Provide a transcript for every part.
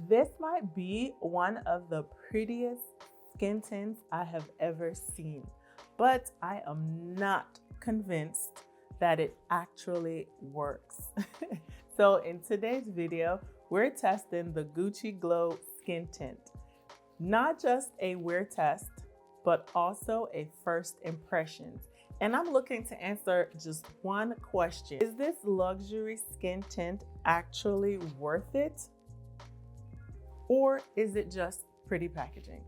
This might be one of the prettiest skin tints I have ever seen, but I am not convinced that it actually works. So in today's video, we're testing the Gucci Glow Skin Tint. Not just a wear test, but also a first impressions. And I'm looking to answer just one question. Is this luxury skin tint actually worth it? Or is it just pretty packaging?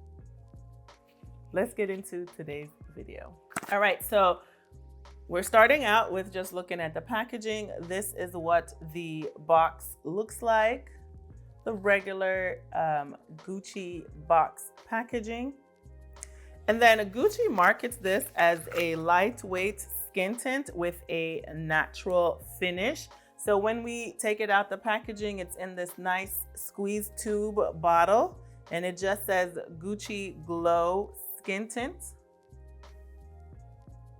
Let's get into today's video. All right, so we're starting out with just looking at the packaging. This is what the box looks like. The regular Gucci box packaging. And then Gucci markets this as a lightweight skin tint with a natural finish. So when we take it out the packaging, it's in this nice squeeze tube bottle, and it just says Gucci Glow Skin Tint,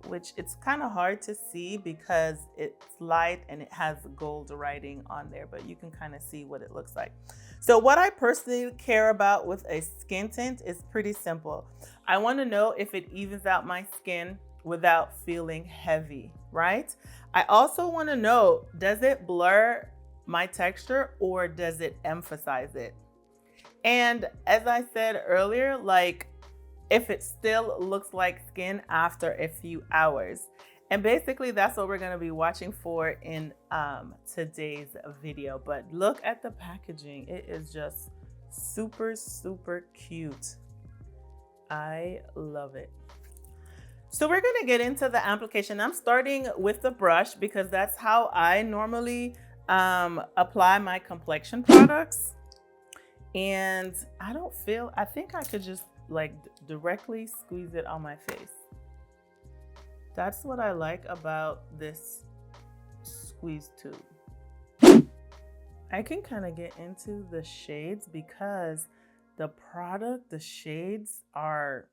which it's kind of hard to see because it's light and it has gold writing on there, but you can kind of see what it looks like. So what I personally care about with a skin tint is pretty simple. I want to know if it evens out my skin without feeling heavy, right? I also want to know, does it blur my texture or does it emphasize it? And as I said earlier, like if it still looks like skin after a few hours. And basically that's what we're going to be watching for in today's video. But look at the packaging. It is just super, super cute. I love it. So we're going to get into the application. I'm starting with the brush because that's how I normally apply my complexion products. And I think I could just like directly squeeze it on my face. That's what I like about this squeeze tube. I can kind of get into the shades because the shades are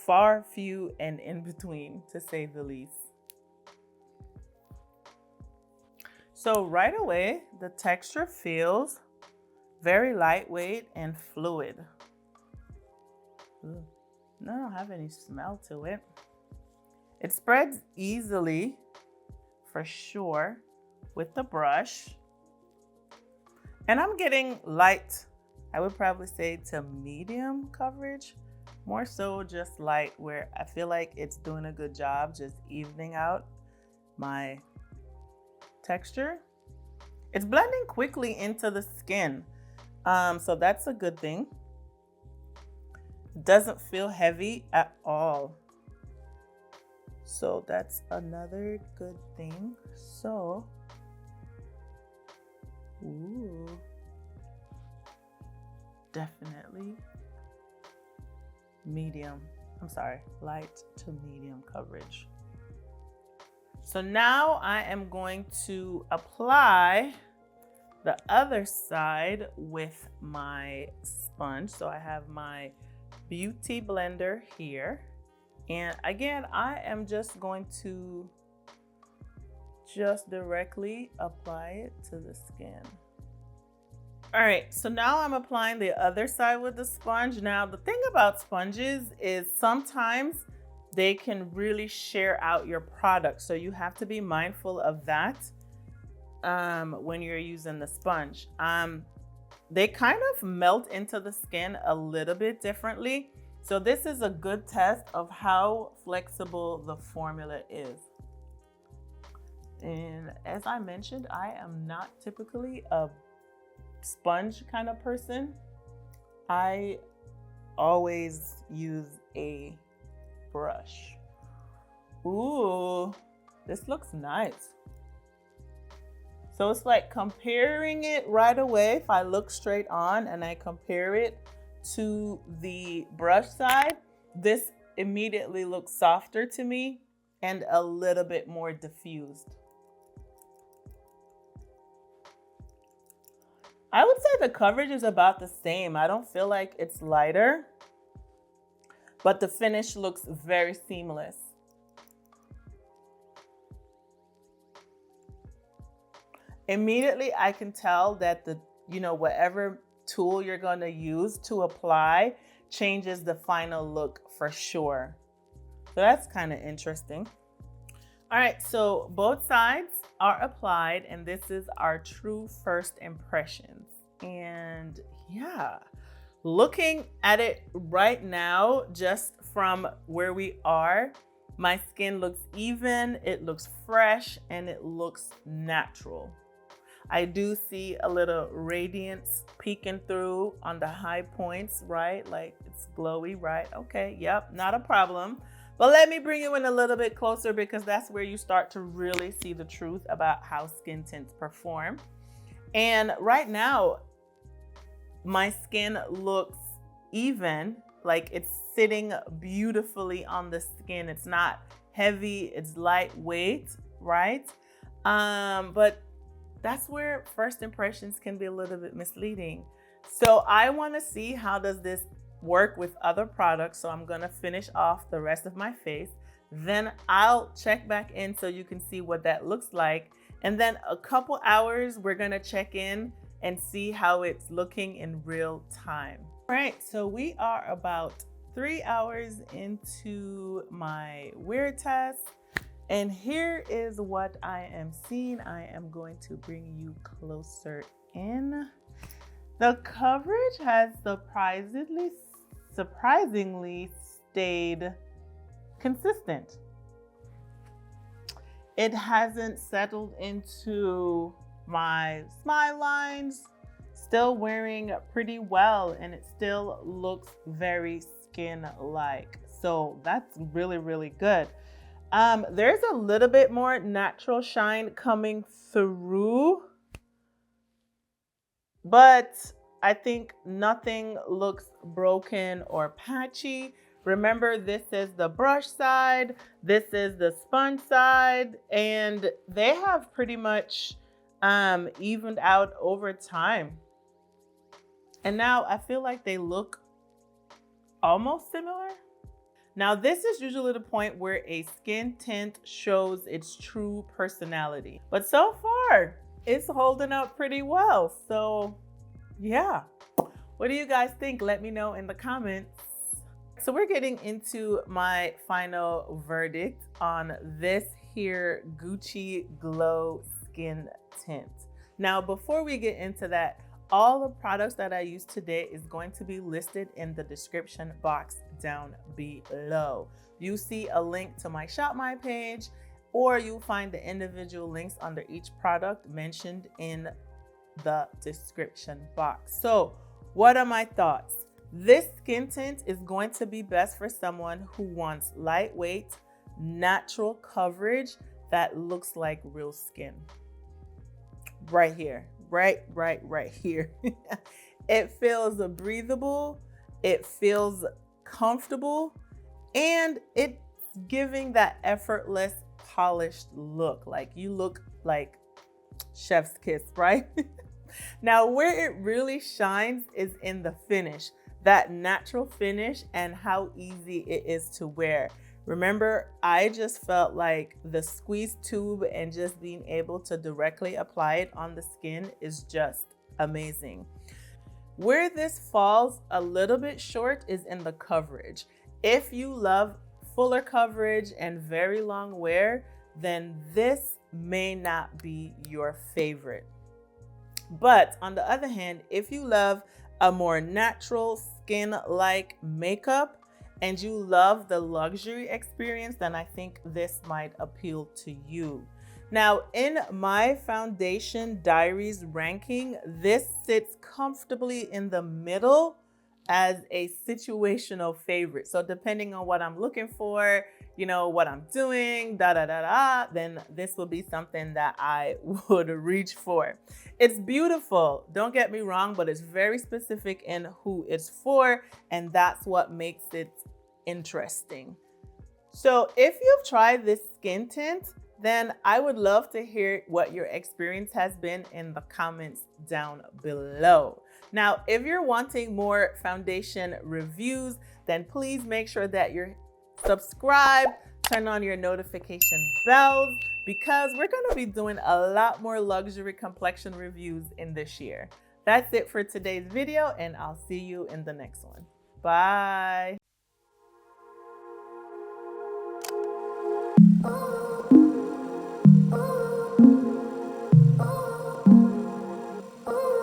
far few and in between, to say the least. So right away, the texture feels very lightweight and fluid. Ooh, I don't have any smell to it. It spreads easily, for sure, with the brush. And I'm getting light, I would probably say to medium coverage. More so just light, where I feel like it's doing a good job just evening out my texture. It's blending quickly into the skin. So that's a good thing. It doesn't feel heavy at all. So that's another good thing. So, ooh, definitely light to medium coverage. So now I am going to apply the other side with my sponge. So I have my beauty blender here. And again, I am just going to directly apply it to the skin. All right, so now I'm applying the other side with the sponge. Now, the thing about sponges is sometimes they can really shear out your product. So you have to be mindful of that when you're using the sponge. They kind of melt into the skin a little bit differently. So this is a good test of how flexible the formula is. And as I mentioned, I am not typically a sponge kind of person. I always use a brush. Ooh, this looks nice. So it's like comparing it right away. If I look straight on and I compare it to the brush side, this immediately looks softer to me and a little bit more diffused. I would say the coverage is about the same. I don't feel like it's lighter, but the finish looks very seamless. Immediately, I can tell that the you know, whatever tool you're going to use to apply changes the final look for sure. So that's kind of interesting. All right, so both sides are applied, and this is our true first impressions. And yeah, looking at it right now, just from where we are, my skin looks even, it looks fresh, and it looks natural. I do see a little radiance peeking through on the high points, right? Like it's glowy, right? Okay, yep, not a problem. But let me bring you in a little bit closer because that's where you start to really see the truth about how skin tints perform. And right now, my skin looks even, like it's sitting beautifully on the skin. It's not heavy, it's lightweight, right? But that's where first impressions can be a little bit misleading. So I want to see how does this work with other products. So I'm going to finish off the rest of my face. Then I'll check back in so you can see what that looks like. And then a couple hours, we're going to check in and see how it's looking in real time. All right, so we are about 3 hours into my wear test. And here is what I am seeing. I am going to bring you closer in. The coverage has surprisingly stayed consistent. It hasn't settled into my smile lines. Still wearing pretty well, and it still looks very skin-like. So that's really, really good. There's a little bit more natural shine coming through, but I think nothing looks broken or patchy. Remember, this is the brush side, this is the sponge side, and they have pretty much evened out over time. And now I feel like they look almost similar. Now, this is usually the point where a skin tint shows its true personality. But so far, it's holding up pretty well. So yeah, what do you guys think? Let me know in the comments. So we're getting into my final verdict on this here Gucci Glow Skin Tint. Now, before we get into that, all the products that I use today is going to be listed in the description box down below. You see a link to my Shop My page, or you'll find the individual links under each product mentioned in the description box. So what are my thoughts? This skin tint is going to be best for someone who wants lightweight, natural coverage that looks like real skin. Right here. Right here. It feels breathable, it feels comfortable, and it's giving that effortless, polished look. Like you look like chef's kiss, right? Now, where it really shines is in the finish, that natural finish and how easy it is to wear. Remember, I just felt like the squeeze tube and just being able to directly apply it on the skin is just amazing. Where this falls a little bit short is in the coverage. If you love fuller coverage and very long wear, then this may not be your favorite. But on the other hand, if you love a more natural skin-like makeup, and you love the luxury experience, then I think this might appeal to you. Now, in my Foundation Diaries ranking, this sits comfortably in the middle as a situational favorite. So depending on what I'm looking for, you know, what I'm doing, then this will be something that I would reach for. It's beautiful, don't get me wrong, but it's very specific in who it's for, and that's what makes it interesting. So if you've tried this skin tint, then I would love to hear what your experience has been in the comments down below. Now, if you're wanting more foundation reviews, then please make sure that you're subscribed, turn on your notification bells, because we're going to be doing a lot more luxury complexion reviews in this year. That's it for today's video, and I'll see you in the next one. Bye.